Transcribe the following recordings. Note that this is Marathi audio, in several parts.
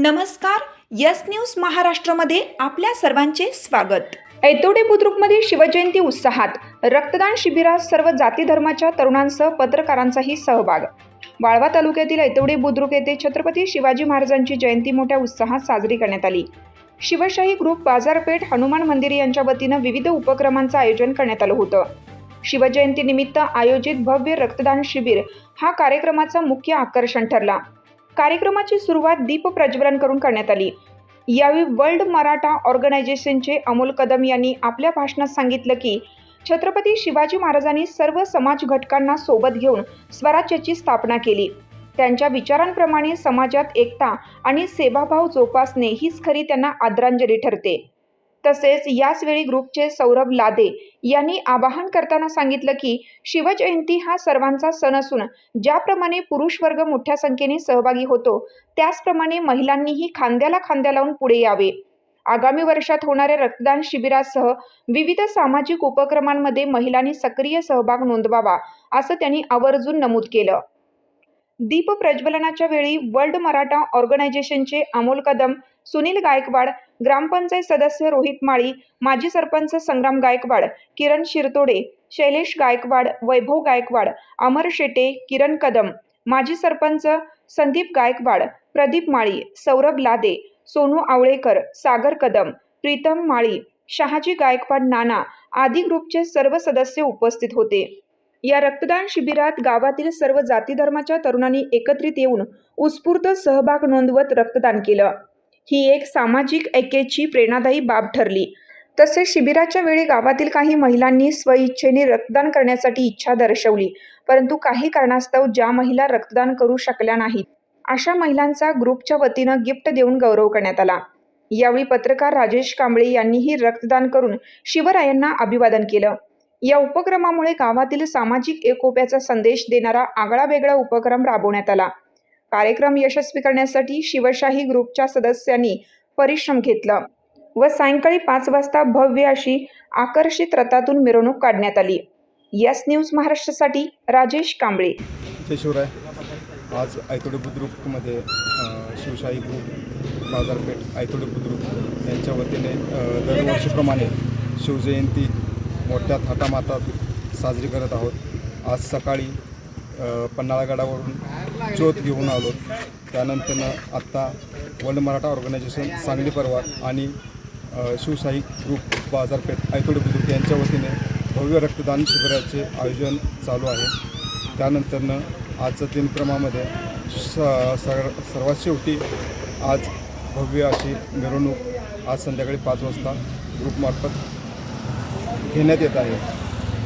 नमस्कार. यस न्यूज महाराष्ट्रामध्ये आपल्या सर्वांचे स्वागत. ऐतोडे बुद्रुकमध्ये शिवजयंती उत्साहात रक्तदान शिबिरात सर्व जाती धर्माच्या तरुणांसह पत्रकारांचाही सहभाग. वाळवा तालुक्यातील ऐतोडे बुद्रुक येथे छत्रपती शिवाजी महाराजांची जयंती मोठ्या उत्साहात साजरी करण्यात आली. शिवशाही ग्रुप बाजारपेठ हनुमान मंदिर यांच्या वतीनं विविध उपक्रमांचं आयोजन करण्यात आलं होतं. शिवजयंतीनिमित्त आयोजित भव्य रक्तदान शिबिर हा कार्यक्रमाचा मुख्य आकर्षण ठरला. कार्यक्रमाची सुरुवात दीप प्रज्वलन करून करण्यात आली. यावेळी वर्ल्ड मराठा ऑर्गनायझेशनचे अमोल कदम यांनी आपल्या भाषणात सांगितलं की छत्रपती शिवाजी महाराजांनी सर्व समाज घटकांना सोबत घेऊन स्वराज्याची स्थापना केली. त्यांच्या विचारांप्रमाणे समाजात एकता आणि सेवाभाव जोपासणे हीच खरी त्यांना आदरांजली ठरते. तसेच याचवेळी ग्रुपचे सौरभ लादे यांनी आवाहन करताना सांगितलं की शिवजयंती हा सर्वांचा सण असून ज्याप्रमाणे पुरुष वर्ग मोठ्या संख्येने सहभागी होतो त्याचप्रमाणे महिलांनीही खांद्याला खांद्या लावून पुढे यावे. आगामी वर्षात होणाऱ्या रक्तदान शिबिरासह विविध सामाजिक उपक्रमांमध्ये महिलांनी सक्रिय सहभाग नोंदवावा असं त्यांनी आवर्जून नमूद केलं. दीप प्रज्वलनाच्या वेळी वर्ल्ड मराठा ऑर्गनायझेशनचे अमोल कदम, सुनील गायकवाड, ग्रामपंचायत सदस्य रोहित माळी, माजी सरपंच संग्राम गायकवाड, किरण शिरतोडे, शैलेश गायकवाड, वैभव गायकवाड, अमर शेटे, किरण कदम, माजी सरपंच संदीप गायकवाड, प्रदीप माळी, सौरभ लादे, सोनू आवळेकर, सागर कदम, प्रीतम माळी, शहाजी गायकवाड नाना आदी ग्रुपचे सर्व सदस्य उपस्थित होते. या रक्तदान शिबिरात गावातील सर्व जाती धर्माच्या तरुणांनी एकत्रित येऊन उत्स्फूर्त सहभाग नोंदवत रक्तदान केलं. ही एक सामाजिक ऐक्याची प्रेरणादायी बाब ठरली. तसेच शिबिराच्या वेळी गावातील काही महिलांनी स्वइच्छेने रक्तदान करण्यासाठी इच्छा दर्शवली, परंतु काही कारणास्तव ज्या महिला रक्तदान करू शकल्या नाहीत अशा महिलांचा ग्रुपच्या वतीनं गिफ्ट देऊन गौरव करण्यात आला. यावेळी पत्रकार राजेश कांबळे यांनीही रक्तदान करून शिवरायांना अभिवादन केलं. या उपक्रमामुळे गावातील सामाजिक एकोप्याचा संदेश देणारा आगळावेगळा उपक्रम राबवण्यात आला. कार्यक्रम यशस्वी करण्यासाठी शिवशाही ग्रुपच्या सदस्यांनी परिश्रम घेतला व सायंकाळी 5 वाजता भव्य अशी आकर्षित रथातून मिरवणूक काढण्यात आली. यस न्यूज महाराष्ट्रासाठी राजेश कांबळे. जय शिवराय. आज ऐतोडे बुद्रुकमध्ये शिवशाही ग्रुप बाजारपेठ ऐतोडे बुद्रुक यांच्या वतीने दरवर्षीप्रमाणे शिवजयंती मोठ्या थाटामाटात साजरी करत आहोत. आज सकाळी पन्हाळगडावरून ज्योत घेऊन आलो. त्यानंतर आत्ता वर्ल्ड मराठा ऑर्गनायझेशन सांगली परवार आणि शिवशाही ग्रुप बाजारपेठ ऐतोडे बुद्रुक यांच्या वतीने भव्य रक्तदान शिबिराचे आयोजन चालू आहे. त्यानंतर आजच्या दिनक्रमामध्ये सर्वात शेवटी आज भव्य अशी मिरवणूक आज संध्याकाळी 5 वाजता ग्रुपमार्फत घेण्यात येत आहे.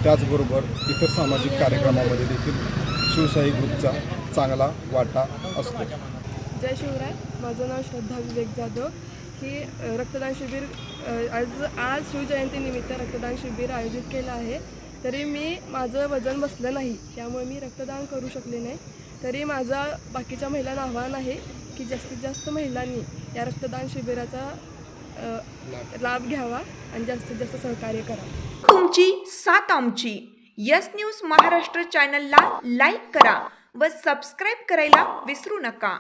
त्याचबरोबर इतर सामाजिक कार्यक्रमामध्ये देखील शिवशाही ग्रुपचा चांगला वाटा असतो. जय शिवराय. माझं नाव श्रद्धा विवेक जाधव. ही रक्तदान शिबिर आज शिवजयंतीनिमित्त रक्तदान शिबिर आयोजित केलं आहे. तरी मी माझं वजन बसलं नाही, त्यामुळे मी रक्तदान करू शकले नाही. तरी माझा बाकीच्या महिलांना आव्हान आहे की जास्तीत जास्त महिलांनी या रक्तदान शिबिराचा लाभ घ्यावा आणि जास्तीत जास्त सहकार्य करावं. तुमची साथ आमची. यस न्यूज महाराष्ट्र चॅनलला लाईक करा व सबस्क्राईब करायला विसरू नका.